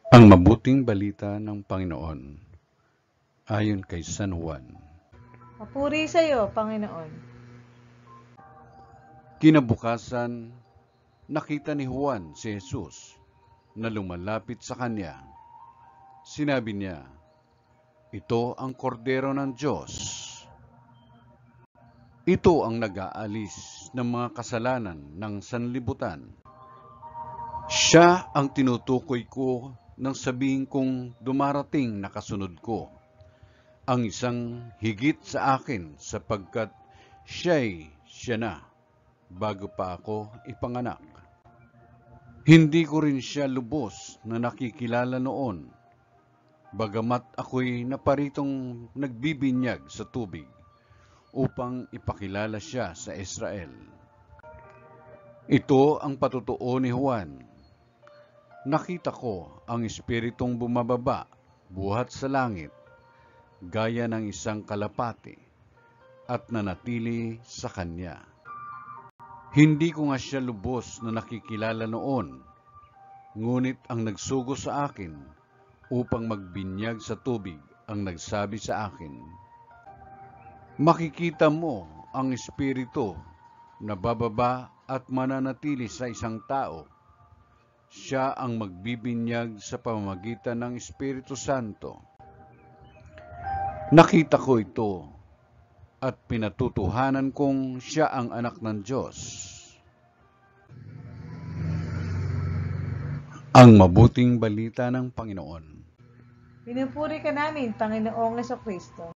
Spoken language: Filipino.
Ang mabuting balita ng Panginoon ayon kay San Juan. Papuri sa iyo, Panginoon. Kinabukasan, nakita ni Juan si Jesus na lumalapit sa kanya. Sinabi niya, "Ito ang kordero ng Diyos. Ito ang nag-aalis ng mga kasalanan ng sanlibutan. Siya ang tinutukoy ko nang sabihin kong dumarating na kasunod ko, ang isang higit sa akin sapagkat siya na bago pa ako ipanganak. Hindi ko rin siya lubos na nakikilala noon, bagamat ako'y naparitong nagbibinyag sa tubig upang ipakilala siya sa Israel." Ito ang patutuo ni Juan. Nakita ko ang Espiritong bumababa buhat sa langit, gaya ng isang kalapati, at nanatili sa kanya. Hindi ko nga siya lubos na nakikilala noon, ngunit ang nagsugo sa akin upang magbinyag sa tubig ang nagsabi sa akin, "Makikita mo ang Espiritu na bababa at mananatili sa isang tao. Siya ang magbibinyag sa pamamagitan ng Espiritu Santo." Nakita ko ito at pinatutuhanan kong siya ang anak ng Diyos. Ang mabuting balita ng Panginoon. Pinupuri ka namin, Panginoong Kristo.